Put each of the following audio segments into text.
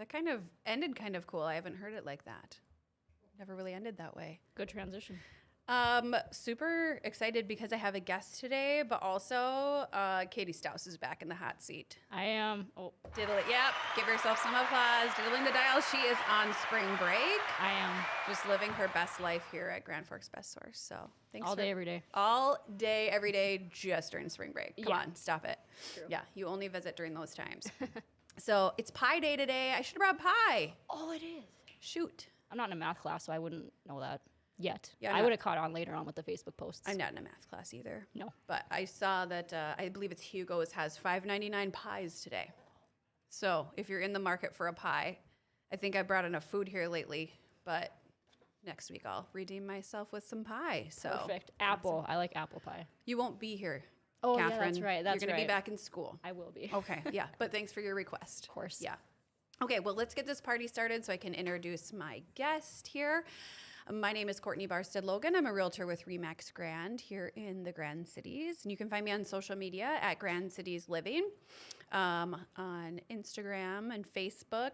That kind of ended kind of cool. I haven't heard it like that. Never really ended that way. Good transition. Super excited because I have a guest today, but also Katie Stouse is back in the hot seat. I am. Oh, Diddle it. Yep. Give herself some applause. Diddling the dial. She is on spring break. I am. Just living her best life here at Grand Forks Best Source. So thanks All day, every day. All day, every day, just during spring break. Come Yeah. on, stop it. True. Yeah, you only visit during those times. So it's pie day today. I should have brought pie. Oh, it is. Shoot. I'm not in a math class, so I wouldn't know that yet. Yeah, I would have caught on later on with the Facebook posts. I'm not in a math class either. No. But I saw that I believe it's Hugo's has $5.99 pies today. So if you're in the market for a pie, I think I brought enough food here lately, but next week I'll redeem myself with some pie. So Perfect. Apple. I like apple pie. You won't be here. Oh, yeah, Catherine. that's right. That's You're going to be right. back in school. I will be. Okay, yeah. But thanks for your request. Of course. Yeah. Okay, well, let's get this party started so I can introduce my guest here. My name is Courtney Barstead Logan. I'm a realtor with Remax Grand here in the Grand Cities. And you can find me on social media at Grand Cities Living, on Instagram and Facebook.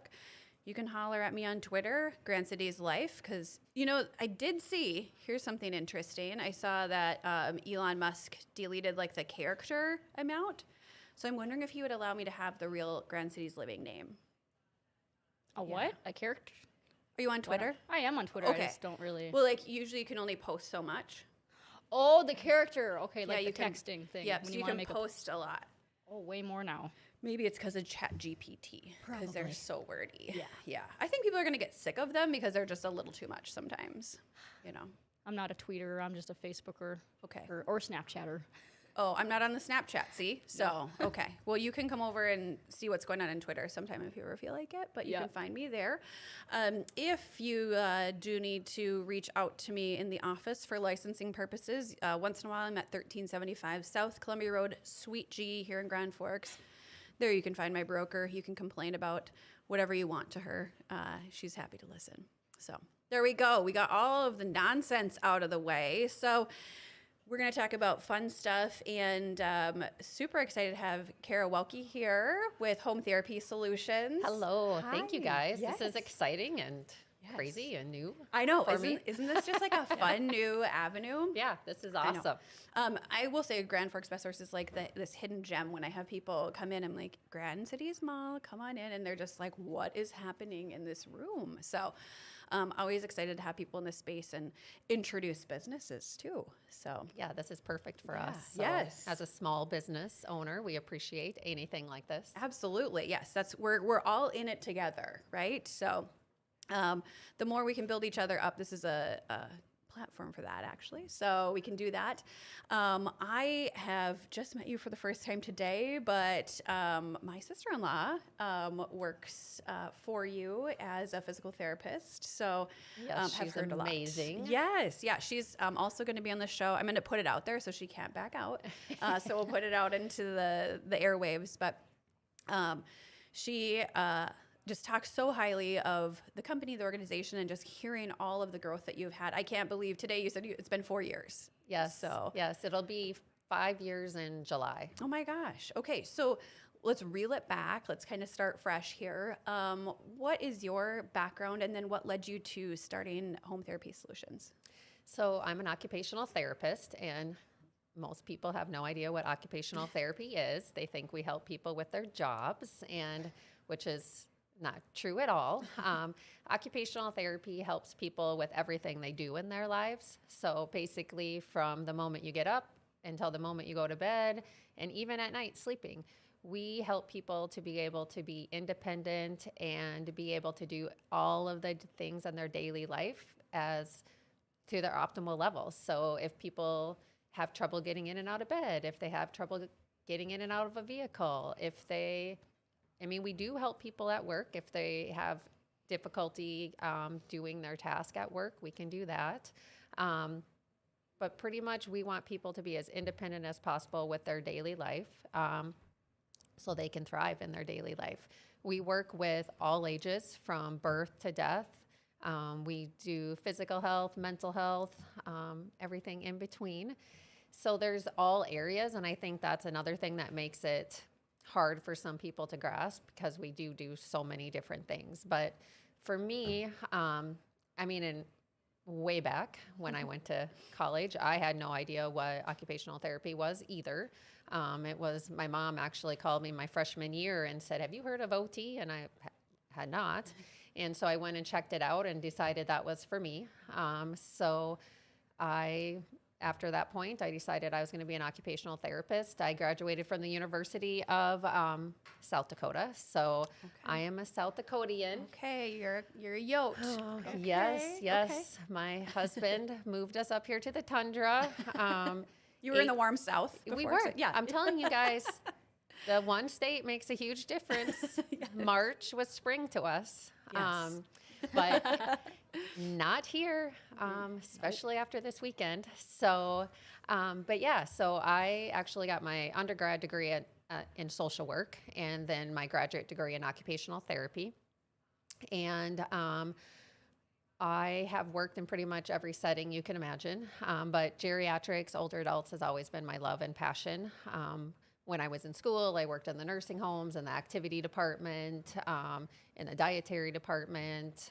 You can holler at me on Twitter, Grand Cities Life, because, you know, I did see, here's something interesting. I saw that Elon Musk deleted, like, the character amount. So I'm wondering if he would allow me to have the real Grand Cities Living name. A what? A character? Are you on Twitter? I am on Twitter. Okay. I just don't really. Well, like, usually you can only post so much. Oh, the character. Okay, like you the can- texting thing. Yeah, when so you wanna can make post a lot. Oh, way more now. Maybe it's because of ChatGPT, because they're Probably. so wordy. Yeah. Yeah. I think people are going to get sick of them because they're just a little too much sometimes, you know. I'm not a tweeter. I'm just a Facebooker. Okay. Or Snapchatter. Oh, I'm not on the Snapchat, see? So, okay. Well, you can come over and see what's going on on Twitter sometime if you ever feel like it, but you Yeah. can find me there. If you do need to reach out to me in the office for licensing purposes, once in a while I'm at 1375 South Columbia Road, Suite G here in Grand Forks. There you can find my broker. You can complain about whatever you want to her. She's happy to listen. So there we go. We got all of the nonsense out of the way. So we're going to talk about fun stuff, and super excited to have Kara Welke here with Home Therapy Solutions. Hello. Thank you, Hi. guys. Yes. This is exciting and Yes. crazy and new. I know. for me. Isn't this just like a fun new avenue? Yeah, this is I know. awesome. I will say Grand Forks Best Source is like this hidden gem. When I have people come in, I'm like, Grand Cities Mall, come on in. And they're just like, what is happening in this room? So always excited to have people in this space and introduce businesses too. So Yeah, this is perfect for us. yes. As a small business owner, we appreciate anything like this. absolutely. Yes, we're all in it together, right? So the more we can build each other up, this is a platform for that, actually. So we can do that. I have just met you for the first time today, but my sister-in-law works for you as a physical therapist. So Yes, have she's heard a lot. amazing. Yes, yeah. She's also going to be on the show. I'm going to put it out there so she can't back out. So we'll put it out into the airwaves. But she just talks so highly of the company, the organization, and just hearing all of the growth that you've had. I can't believe today you said it's been 4 years. Yes. So, Yes, it'll be 5 years in July. oh my gosh. Okay, so let's reel it back. Let's kind of start fresh here. What is your background, and then what led you to starting Home Therapy Solutions? So I'm an occupational therapist, and most people have no idea what occupational therapy is. They think we help people with their jobs, and which is not true at all. Occupational therapy helps people with everything they do in their lives. So basically, from the moment you get up until the moment you go to bed, and even at night sleeping, we help people to be able to be independent and be able to do all of the things in their daily life as to their optimal levels. So if people have trouble getting in and out of bed, if they have trouble getting in and out of a vehicle, we do help people at work. If they have difficulty doing their task at work, we can do that. But pretty much we want people to be as independent as possible with their daily life so they can thrive in their daily life. We work with all ages from birth to death. We do physical health, mental health, everything in between. So there's all areas, and I think that's another thing that makes it hard for some people to grasp because we do so many different things. But for me, I mean, in way back when I went to college, I had no idea what occupational therapy was either. It was my mom actually called me my freshman year and said, "Have you heard of OT?" And I had not. And so I went and checked it out and decided that was for me. So after that point, I decided I was going to be an occupational therapist. I graduated from the University of South Dakota. So I am a South Dakotian. Okay, you're a Yote. Okay, Yes, yes. okay. My husband moved us up here to the tundra. You were in the warm South. We before, were. so- yeah. I'm telling you guys, the one state makes a huge difference. March was spring to us. Yes. But not here, especially after this weekend. So, but yeah, so I actually got my undergrad degree in social work and then my graduate degree in occupational therapy. And I have worked in pretty much every setting you can imagine, but geriatrics, older adults has always been my love and passion. When I was in school, I worked in the nursing homes, in the activity department, in the dietary department,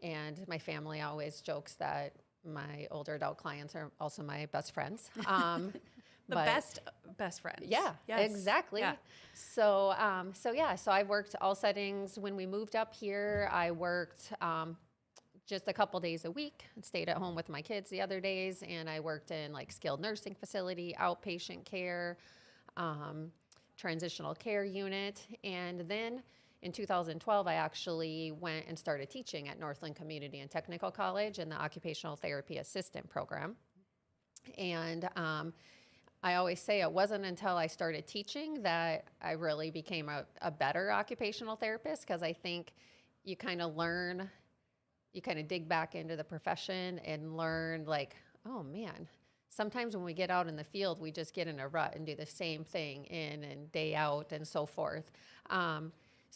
and my family always jokes that my older adult clients are also my best friends. The best friends. Yeah, Yes. exactly. Yeah. So I've worked all settings. When we moved up here, I worked just a couple days a week and stayed at home with my kids the other days. And I worked in like skilled nursing facility, outpatient care, transitional care unit. And then in 2012, I actually went and started teaching at Northland Community and Technical College in the occupational therapy assistant program. And I always say it wasn't until I started teaching that I really became a better occupational therapist, because I think you kind of learn, you kind of dig back into the profession and learn like, oh man, sometimes when we get out in the field, we just get in a rut and do the same thing in and day out and so forth.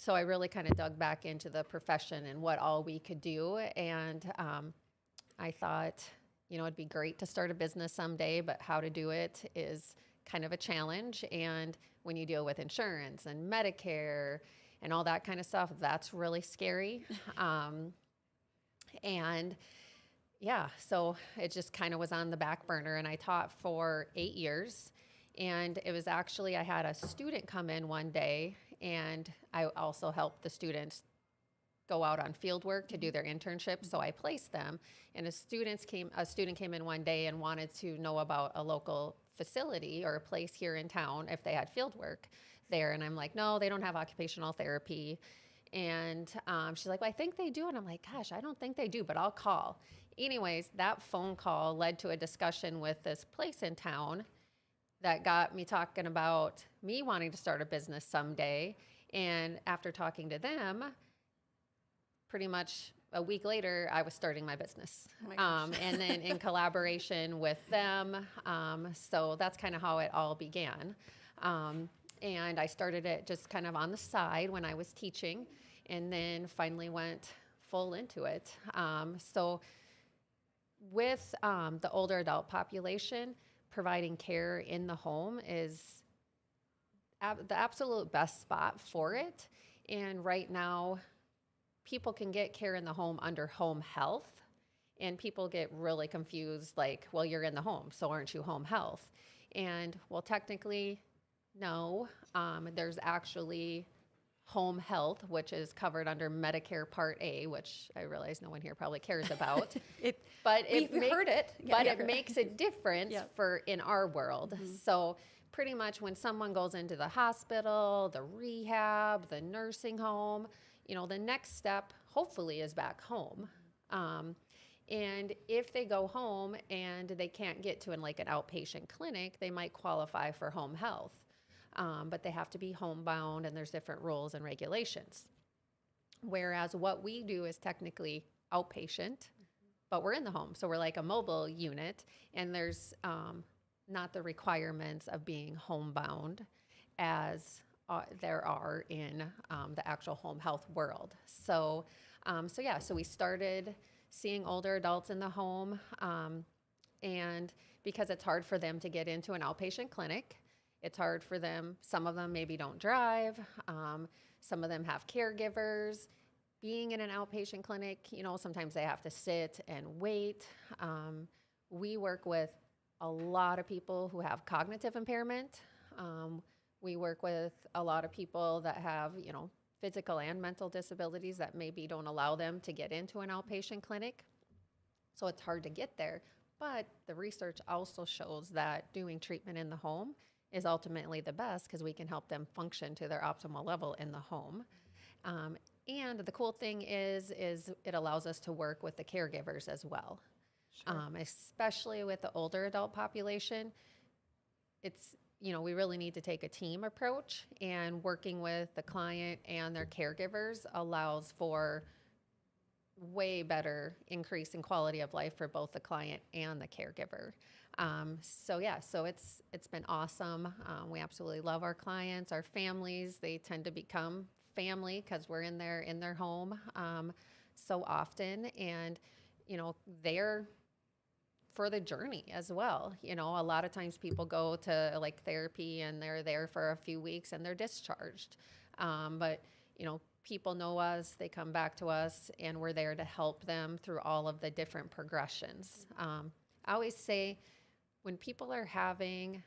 So I really kind of dug back into the profession and what all we could do. And I thought, it'd be great to start a business someday, but how to do it is kind of a challenge. And when you deal with insurance and Medicare and all that kind of stuff, that's really scary. And yeah, so it just kind of was on the back burner, and I taught for 8 years. And it was actually, I had a student come in one day, and I also helped the students go out on field work to do their internship. So I placed them, and a student came in one day and wanted to know about a local facility or a place here in town if they had field work there. And I'm like, no, they don't have occupational therapy. And she's like, well, I think they do. And I'm like, gosh, I don't think they do, but I'll call. Anyways, that phone call led to a discussion with this place in town that got me talking about me wanting to start a business someday. And after talking to them, pretty much a week later, I was starting my business. Oh my gosh. And then in collaboration with them. So that's kind of how it all began. And I started it just kind of on the side when I was teaching, and then finally went full into it. So with the older adult population, providing care in the home is the absolute best spot for it. And right now, people can get care in the home under home health, and people get really confused, like, well, you're in the home, so aren't you home health? And well, technically, no. There's actually home health, which is covered under Medicare Part A, which I realize no one here probably cares about. We've heard it. But it makes a difference in our world. Mm-hmm. So pretty much when someone goes into the hospital, the rehab, the nursing home, the next step hopefully is back home. And if they go home and they can't get to an outpatient clinic, they might qualify for home health. But they have to be homebound, and there's different rules and regulations. Whereas what we do is technically outpatient, but we're in the home. So we're like a mobile unit, and there's not the requirements of being homebound as there are in the actual home health world. So we started seeing older adults in the home, and because it's hard for them to get into an outpatient clinic, It's hard for them. Some of them maybe don't drive. Some of them have caregivers. Being in an outpatient clinic, sometimes they have to sit and wait. We work with a lot of people who have cognitive impairment. We work with a lot of people that have, physical and mental disabilities that maybe don't allow them to get into an outpatient clinic. So it's hard to get there. But the research also shows that doing treatment in the home is ultimately the best because we can help them function to their optimal level in the home. And the cool thing is it allows us to work with the caregivers as well. Sure. Especially with the older adult population. It's, we really need to take a team approach, and working with the client and their caregivers allows for way better increase in quality of life for both the client and the caregiver. So it's been awesome. We absolutely love our clients, our families. They tend to become family because we're in their home so often, and they're for the journey as well. A lot of times people go to like therapy and they're there for a few weeks and they're discharged. But people know us, they come back to us, and we're there to help them through all of the different progressions. I always say when people are having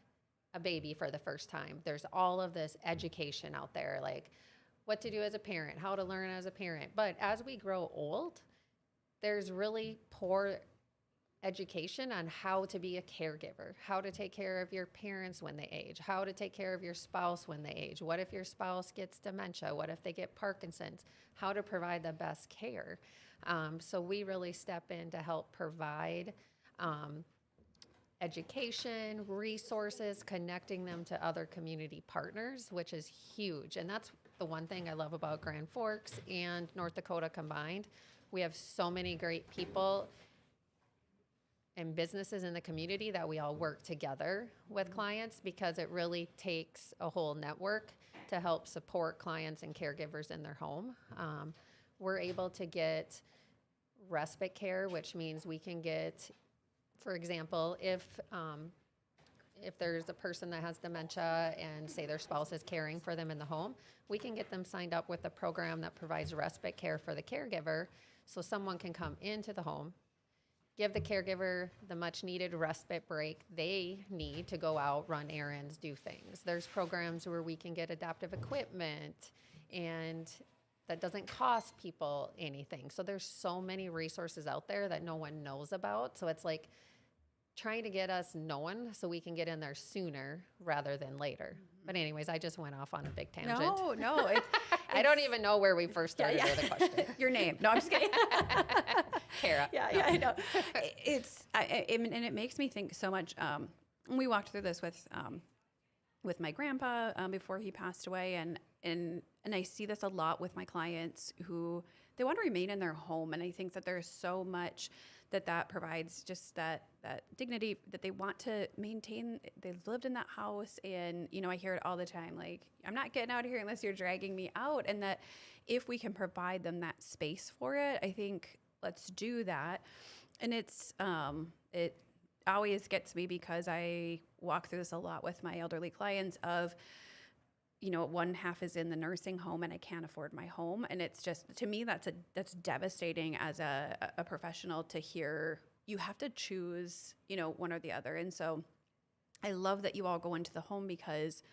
a baby for the first time, there's all of this education out there, like what to do as a parent, how to learn as a parent. But as we grow old, there's really poor education on how to be a caregiver, how to take care of your parents when they age, how to take care of your spouse when they age. What if your spouse gets dementia? What if they get Parkinson's? How to provide the best care. So we really step in to help provide education, resources, connecting them to other community partners, which is huge. And that's the one thing I love about Grand Forks and North Dakota combined. We have so many great people and businesses in the community that we all work together with clients, because it really takes a whole network to help support clients and caregivers in their home. We're able to get respite care, which means we can get, for example, if there's a person that has dementia and say their spouse is caring for them in the home, we can get them signed up with a program that provides respite care for the caregiver, so someone can come into the home, give the caregiver the much needed respite break they need to go out, run errands, do things. There's programs where we can get adaptive equipment, and that doesn't cost people anything. So there's so many resources out there that no one knows about. So it's like trying to get us known so we can get in there sooner rather than later. But anyways, I just went off on a big tangent. No, it's I don't even know where we first started with the question. Your name. No, I'm just kidding. Kara. Yeah, I know. And it makes me think so much. We walked through this with my grandpa before he passed away, and I see this a lot with my clients who they want to remain in their home, and I think that there's so much that provides just that dignity that they want to maintain. They've lived in that house, and I hear it all the time, like, I'm not getting out of here unless you're dragging me out. And that if we can provide them that space for it, I think let's do that. And it always gets me because I walk through this a lot with my elderly clients of, one half is in the nursing home and I can't afford my home. And it's just, to me, that's devastating as a professional to hear you have to choose, one or the other. And so I love that you all go into the home, because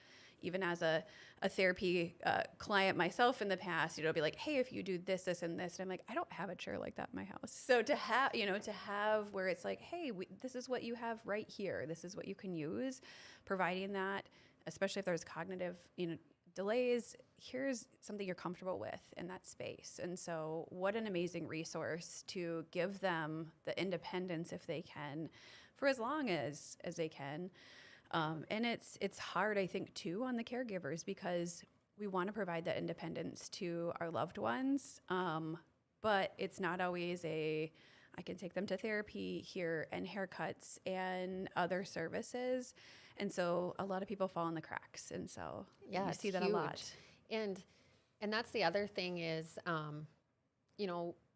even as a therapy client myself in the past, be like, hey, if you do this, this, and this, and I'm like, I don't have a chair like that in my house. So to have where it's like, hey, this is what you have right here. This is what you can use, providing that, especially if there's cognitive, delays, here's something you're comfortable with in that space. And so what an amazing resource to give them the independence, if they can, for as long as they can. And it's hard, I think, too, on the caregivers, because we want to provide that independence to our loved ones. But it's not always I can take them to therapy here and haircuts and other services. And so a lot of people fall in the cracks. And so you see that huge. A lot. And that's the other thing is,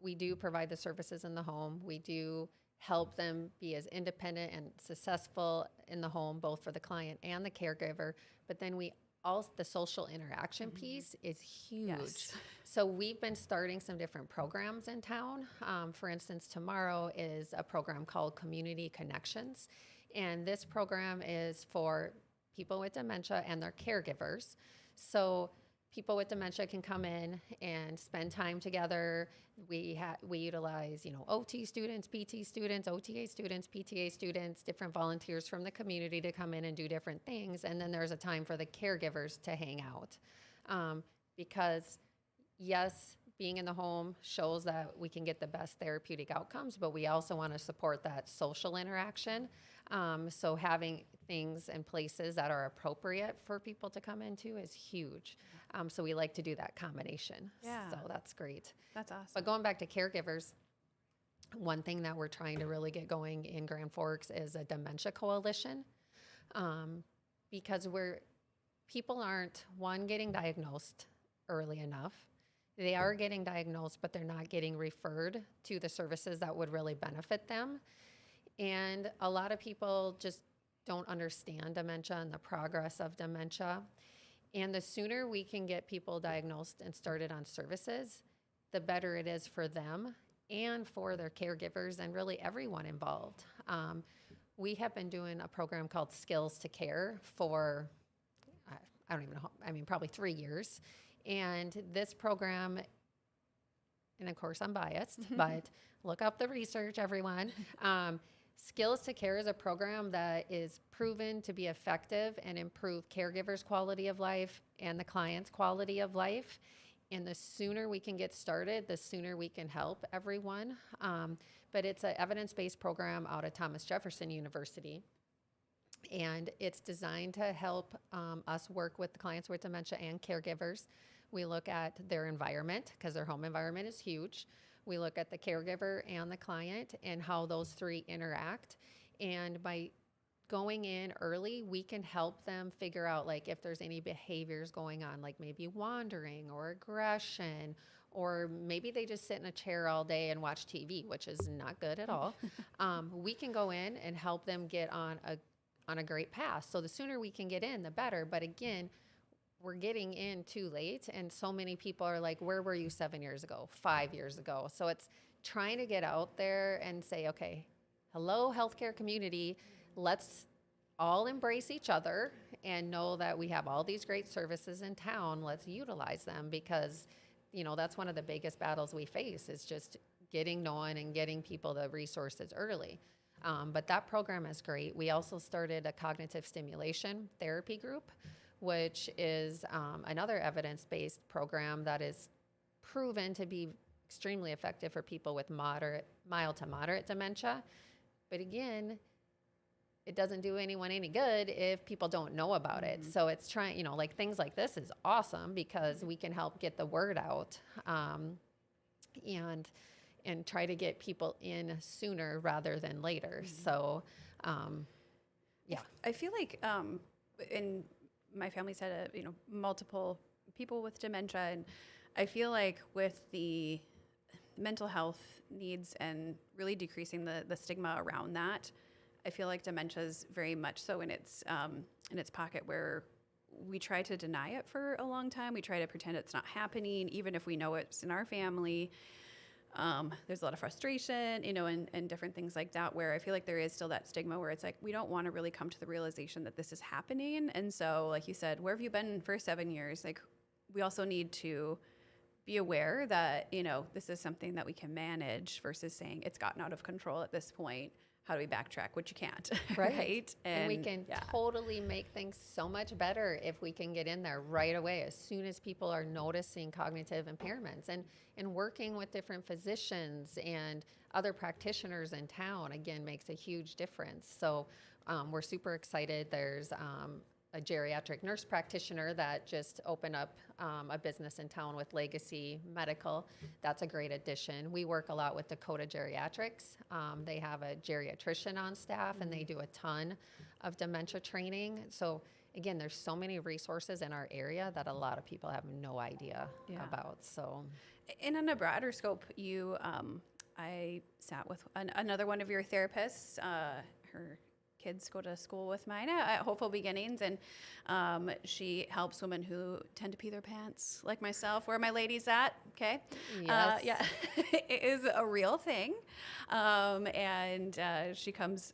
we do provide the services in the home. We do help them be as independent and successful in the home, both for the client and the caregiver. But then the social interaction piece is huge. Yes. So we've been starting some different programs in town. For instance, tomorrow is a program called Community Connections. And this program is for people with dementia and their caregivers. So people with dementia can come in and spend time together. We utilize, OT students, PT students, OTA students, PTA students, different volunteers from the community to come in and do different things. And then there's a time for the caregivers to hang out. Because yes, being in the home shows that we can get the best therapeutic outcomes, but we also want to support that social interaction. So having things and places that are appropriate for people to come into is huge. So we like to do that combination. Yeah. So that's great. That's awesome. But going back to caregivers, one thing that we're trying to really get going in Grand Forks is a dementia coalition, because people aren't, one, getting diagnosed early enough. They are getting diagnosed, but they're not getting referred to the services that would really benefit them. And a lot of people just don't understand dementia and the progress of dementia. And the sooner we can get people diagnosed and started on services, the better it is for them and for their caregivers and really everyone involved. We have been doing a program called Skills to Care for, I don't even know, probably 3 years. And this program, and of course I'm biased, but look up the research, everyone. Skills to Care is a program that is proven to be effective and improve caregivers' quality of life and the client's quality of life. And the sooner we can get started, the sooner we can help everyone. But it's an evidence-based program out of Thomas Jefferson University. And it's designed to help us work with the clients with dementia and caregivers. We look at their environment, because their home environment is huge. We look at the caregiver and the client and how those three interact. And by going in early, we can help them figure out, like, if there's any behaviors going on, like maybe wandering or aggression, or maybe they just sit in a chair all day and watch TV, which is not good at all. We can go in and help them get on a great path. So the sooner we can get in, the better. But again, we're getting in too late. And so many people are like, where were you 7 years ago, 5 years ago? So it's trying to get out there and say, okay, hello, healthcare community. Let's all embrace each other and know that we have all these great services in town. Let's utilize them, because, that's one of the biggest battles we face, is just getting known and getting people the resources early. But that program is great. We also started a cognitive stimulation therapy group, which is another evidence-based program that is proven to be extremely effective for people with mild to moderate dementia. But again, it doesn't do anyone any good if people don't know about it. So it's trying, like things like this is awesome because we can help get the word out, and try to get people in sooner rather than later. So, yeah. I feel like in my family's had multiple people with dementia, and I feel like with the mental health needs and really decreasing the stigma around that, I feel like dementia is very much so in its pocket, where we try to deny it for a long time. We try to pretend it's not happening, even if we know it's in our family. There's a lot of frustration, and different things like that, where I feel like there is still that stigma where it's like, we don't want to really come to the realization that this is happening. And so, like you said, where have you been for 7 years? Like, we also need to be aware that, this is something that we can manage versus saying it's gotten out of control at this point. How do we backtrack? Which you can't, right? And we can totally make things so much better if we can get in there right away, as soon as people are noticing cognitive impairments, and working with different physicians and other practitioners in town, again, makes a huge difference. So we're super excited. There's a geriatric nurse practitioner that just opened up a business in town with Legacy Medical. That's a great addition. We work a lot with Dakota Geriatrics. They have a geriatrician on staff, and they do a ton of dementia training. So again, there's so many resources in our area that a lot of people have no idea about. So, and on a broader scope, you I sat with another one of your therapists. Her kids go to school with mine at Hopeful Beginnings, and she helps women who tend to pee their pants, like myself. Where are my ladies at? Okay. Yes. Yeah, it is a real thing. And she comes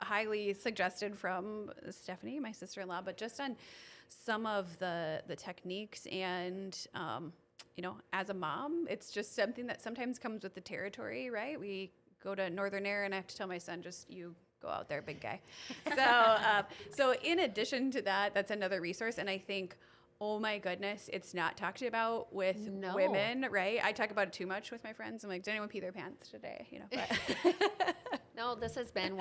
highly suggested from Stephanie, my sister-in-law, but just on some of the techniques and as a mom, it's just something that sometimes comes with the territory, right? We go to Northern Air and I have to tell my son, just you go out there, big guy. So in addition to that, that's another resource. And I think, oh my goodness, it's not talked about with women, right? I talk about it too much with my friends. I'm like, did anyone pee their pants today? But No, this has been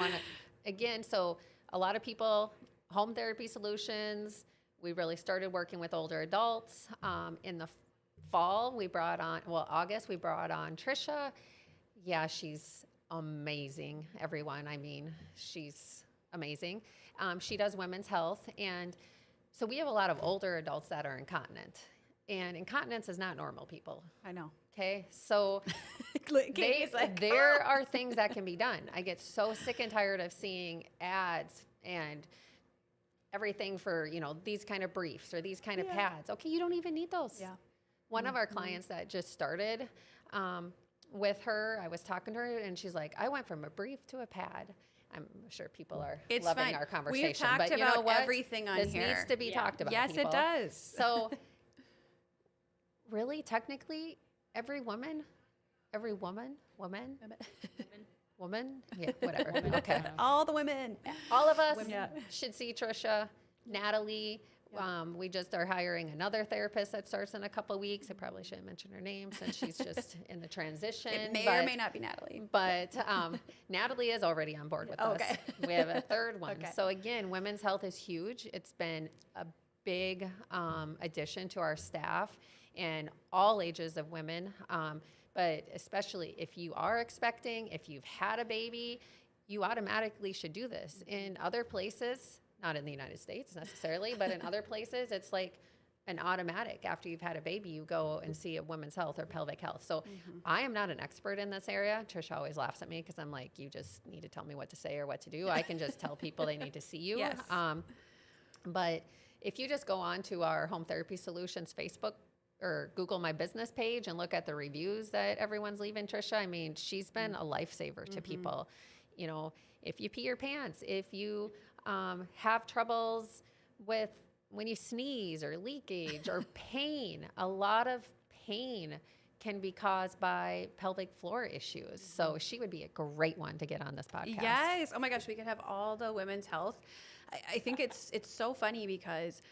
again, so a lot of people, home therapy solutions. We really started working with older adults. In the fall, August, we brought on Trisha. Yeah, she's amazing, everyone. I mean, she's amazing. She does women's health. And so we have a lot of older adults that are incontinent. And incontinence is not normal, people. I know. Okay, so Like, there are things that can be done. I get so sick and tired of seeing ads and everything for, these kind of briefs or these kind of pads. Okay, you don't even need those. Yeah. One of our clients that just started with her, I was talking to her and she's like, I went from a brief to a pad. I'm sure people are loving fine. our conversation. We've talked but you about know what? everything on this here. needs to be talked about. Yes, people. it does. So really, technically, every woman, yeah, whatever. Okay. All the women. All of us Yeah. should see Trisha, Natalie. We just are hiring another therapist that starts in a couple of weeks. I probably shouldn't mention her name since she's just in the transition. It may or may not be Natalie. But Natalie is already on board with us. We have a third one. Okay. So again, women's health is huge. It's been a big addition to our staff and all ages of women. But especially if you are expecting, if you've had a baby, you automatically should do this. In other places, not in the United States necessarily, but in other places, it's like an automatic. After you've had a baby, you go and see a women's health or pelvic health. So I am not an expert in this area. Trisha always laughs at me because I'm like, you just need to tell me what to say or what to do. I can just tell people they need to see you. Yes. But if you just go on to our Home Therapy Solutions Facebook or Google my business page and look at the reviews that everyone's leaving Trisha, I mean, she's been a lifesaver to people. If you pee your pants, if you have troubles with when you sneeze or leakage or pain, a lot of pain can be caused by pelvic floor issues. So she would be a great one to get on this podcast. Yes. Oh my gosh, we could have all the women's health. I think it's so funny because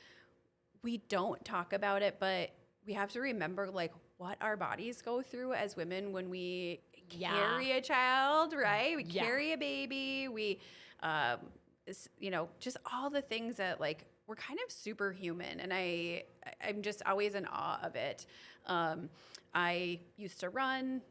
we don't talk about it, but we have to remember like what our bodies go through as women when we carry a child, right? We carry a baby. We, just all the things that like we're kind of superhuman, and I'm just always in awe of it. I used to run.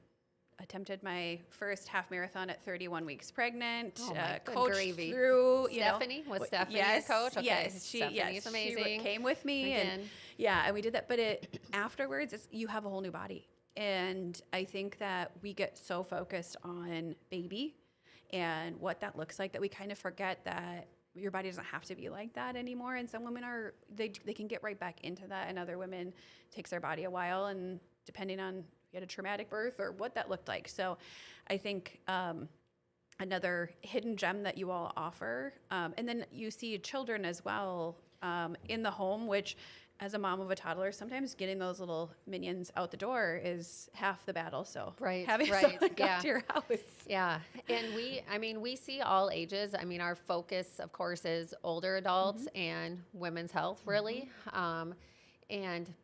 Attempted my first half marathon at 31 weeks pregnant. Oh my good coached gravy. through, Stephanie? Was Stephanie yes, your coach? Okay. Yes, Stephanie's amazing. She came with me, Again. and we did that. But afterwards, you have a whole new body, and I think that we get so focused on baby and what that looks like that we kind of forget that your body doesn't have to be like that anymore. And some women they can get right back into that, and other women takes their body a while, and depending on you had a traumatic birth or what that looked like. So I think another hidden gem that you all offer. And then you see children as well in the home, which as a mom of a toddler, sometimes getting those little minions out the door is half the battle. So having someone come to your house. Yeah. And we see all ages. I mean, our focus, of course, is older adults and women's health, really.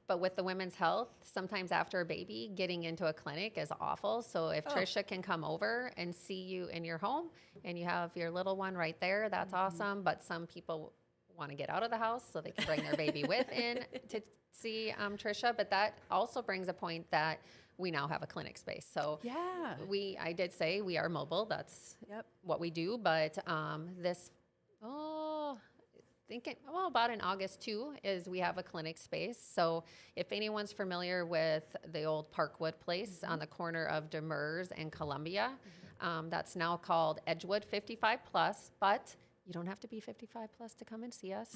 But with the women's health, sometimes after a baby, getting into a clinic is awful. So if Trisha can come over and see you in your home and you have your little one right there, that's awesome. But some people want to get out of the house so they can bring their baby with in to see Trisha. But that also brings a point that we now have a clinic space. So I did say we are mobile. That's what we do. But thinking, well, about in August too, is we have a clinic space. So if anyone's familiar with the old Parkwood place on the corner of Demers and Columbia, that's now called Edgewood 55 plus, but you don't have to be 55 plus to come and see us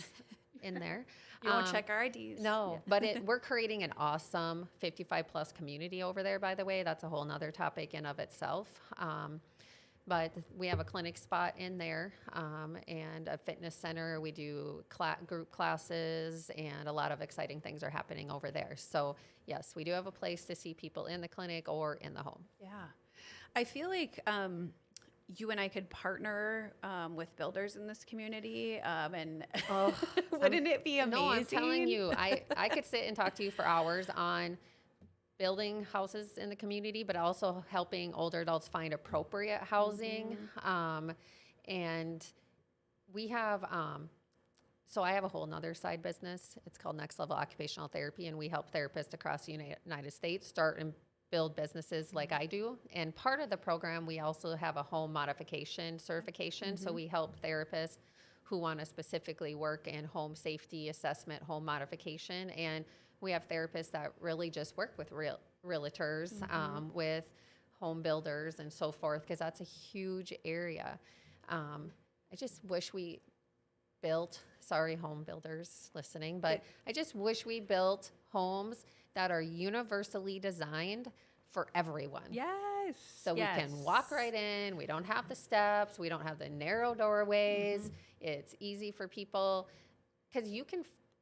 in there. You won't check our IDs. No, but we're creating an awesome 55 plus community over there, by the way. That's a whole nother topic in of itself. But we have a clinic spot in there and a fitness center. We do group classes, and a lot of exciting things are happening over there. So yes, we do have a place to see people in the clinic or in the home. Yeah. I feel like you and I could partner with builders in this community, and wouldn't it be amazing? No, I'm telling you, I could sit and talk to you for hours on building houses in the community, but also helping older adults find appropriate housing. And we have, so I have a whole nother side business. It's called Next Level Occupational Therapy, and we help therapists across the United States start and build businesses like I do. And part of the program, we also have a home modification certification. So we help therapists who want to specifically work in home safety assessment, home modification. And we have therapists that really just work with realtors, with home builders and so forth, because that's a huge area. I just wish we built, sorry, home builders listening, but I just wish we built homes that are universally designed for everyone. Yes. So we can walk right in. We don't have the steps. We don't have the narrow doorways. It's easy for people, because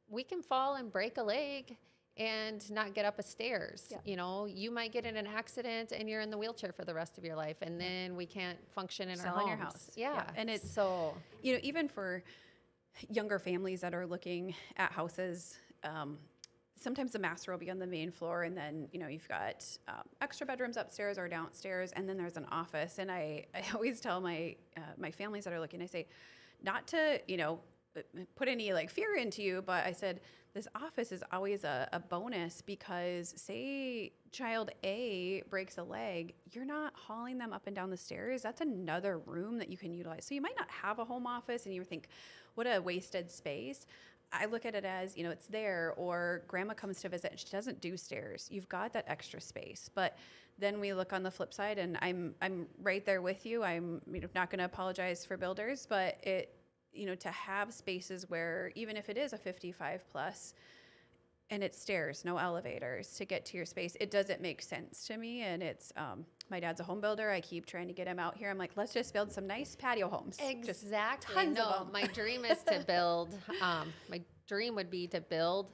we can fall and break a leg and not get up a stairs. Yeah. You know, you might get in an accident and you're in the wheelchair for the rest of your life, and then we can't function in our Selling homes. your house. Yeah. And it's, so, you know, even for younger families that are looking at houses, sometimes the master will be on the main floor, and then, you know, you've got extra bedrooms upstairs or downstairs, and then there's an office. And I always tell my families that are looking, I say, not to, you know, put any like fear into you, but I said, this office is always a bonus, because say child A breaks a leg, you're not hauling them up and down the stairs. That's another room that you can utilize. So you might not have a home office and you think, what a wasted space. I look at it as, you know, it's there, or grandma comes to visit and she doesn't do stairs. You've got that extra space. But then we look on the flip side, and I'm right there with you. I'm, you know, not going to apologize for builders, but it, you know, to have spaces where even if it is a 55 plus and it's stairs, no elevators to get to your space, it doesn't make sense to me. And it's, my dad's a home builder. I keep trying to get him out here. I'm like, let's just build some nice patio homes. exactly. tons of No, them. my dream is to build, my dream would be to build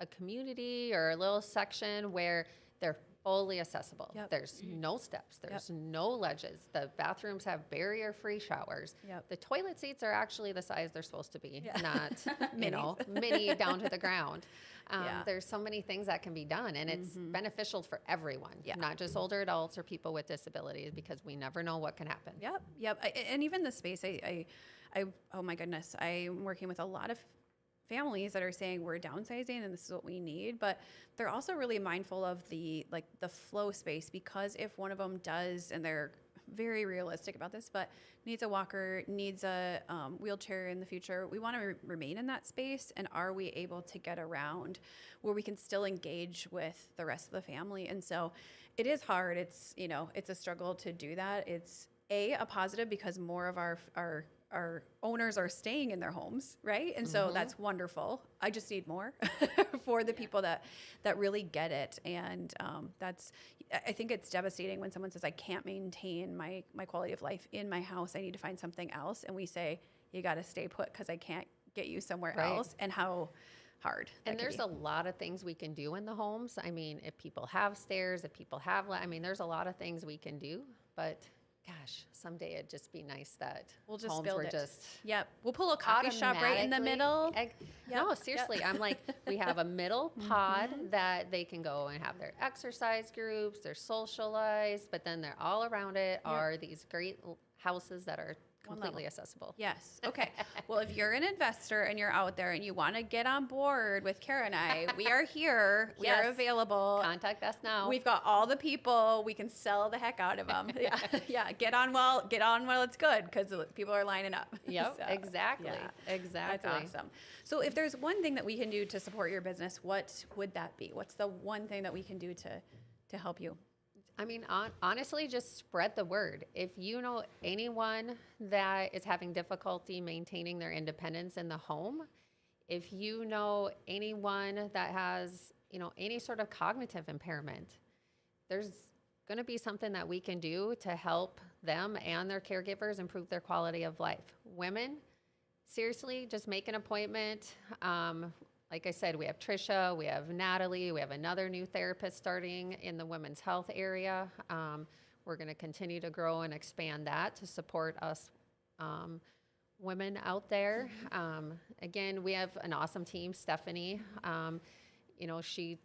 a community or a little section where they're fully accessible. Yep. There's no steps. There's no ledges. The bathrooms have barrier-free showers. Yep. The toilet seats are actually the size they're supposed to be, Yeah. not, you know, mini down to the ground. Yeah. There's so many things that can be done, and it's beneficial for everyone, Yeah. not just older adults or people with disabilities, because we never know what can happen. Yep. And even the space, I, oh my goodness, I'm working with a lot of families that are saying we're downsizing and this is what we need, but they're also really mindful of the flow space, because if one of them does, and they're very realistic about this, but needs a walker, needs a wheelchair in the future, we want to remain in that space. And are we able to get around where we can still engage with the rest of the family? And so it is hard. It's, you know, it's a struggle to do that. It's a positive, because more of our owners are staying in their homes, right? And so that's wonderful. I just need more for the people that really get it. And I think it's devastating when someone says, I can't maintain my quality of life in my house. I need to find something else. And we say, you got to stay put, because I can't get you somewhere else. And how hard. And there's a lot of things we can do in the homes. I mean, if people have stairs, if people have, there's a lot of things we can do, but gosh, someday it'd just be nice that We'll just homes build were it. just Yep. We'll pull a coffee shop right in the middle. No, seriously. I'm like, we have a middle pod that they can go and have their exercise groups, they're socialized, but then they're all around it are these great houses that are completely accessible. Yes. Okay. Well, if you're an investor and you're out there and you want to get on board with Kara and I, we are here. We are Yes. available. Contact us now. We've got all the people. We can sell the heck out of them. Yeah. Yeah. Get on while it's good because people are lining up. Yep, So, exactly. yeah. Exactly. That's awesome. So if there's one thing that we can do to support your business, what would that be? What's the one thing that we can do to help you? I mean, honestly, just spread the word. If you know anyone that is having difficulty maintaining their independence in the home, if you know anyone that has, any sort of cognitive impairment, there's going to be something that we can do to help them and their caregivers improve their quality of life. Women, seriously, just make an appointment. Like I said, we have Trisha, we have Natalie, we have another new therapist starting in the women's health area. We're going to continue to grow and expand that to support us women out there. Again, we have an awesome team, Stephanie. She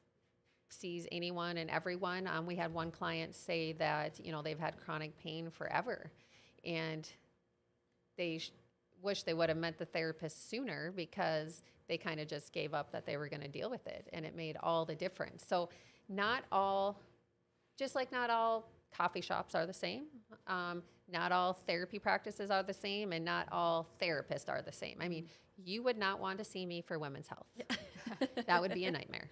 sees anyone and everyone. We had one client say that, they've had chronic pain forever. And they wish they would have met the therapist sooner because they kind of just gave up that they were going to deal with it, and it made all the difference. So not all coffee shops are the same, not all therapy practices are the same, and not all therapists are the same. I mean, you would not want to see me for women's health. That would be a nightmare.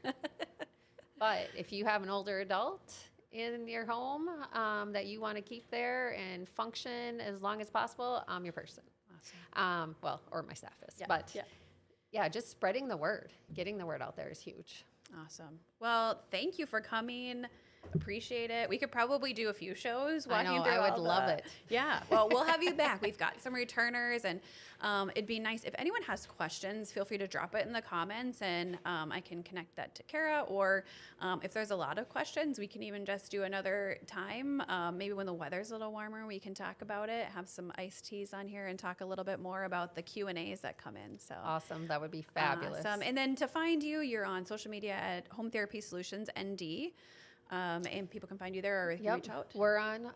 But if you have an older adult in your home that you want to keep there and function as long as possible, I'm your person. Awesome. Or my staff is. Yeah. But Yeah. yeah, just spreading the word, getting the word out there is huge. Awesome. Well, thank you for coming. Appreciate it. We could probably do a few shows. I know, walking through I would all love the- it. Yeah. Well, we'll have you back. We've got some returners, and it'd be nice if anyone has questions. Feel free to drop it in the comments, and I can connect that to Kara. Or if there's a lot of questions, we can even just do another time. Maybe when the weather's a little warmer, we can talk about it. Have some iced teas on here and talk a little bit more about the Q&As that come in. So Awesome. That would be fabulous. Awesome. And then to find you, you're on social media at Home Therapy Solutions ND. And people can find you there, or you can reach out. We're on,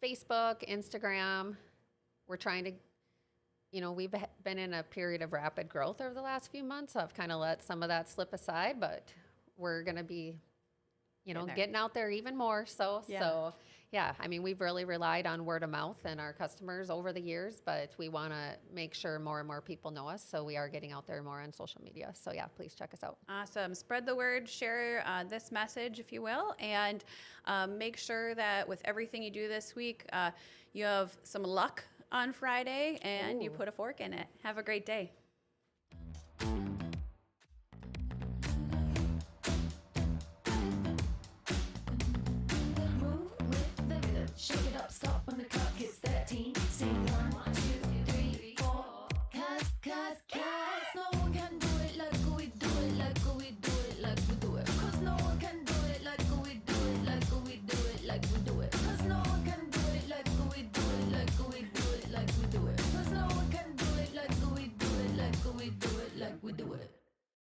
Facebook, Instagram. We're trying to, we've been in a period of rapid growth over the last few months. So I've kind of let some of that slip aside, but we're going to be, getting out there even more. Yeah, I mean, we've really relied on word of mouth and our customers over the years, but we want to make sure more and more people know us. So we are getting out there more on social media. So yeah, please check us out. Awesome. Spread the word, share this message, if you will, and make sure that with everything you do this week, you have some luck on Friday and you Ooh. put a fork in it. Have a great day.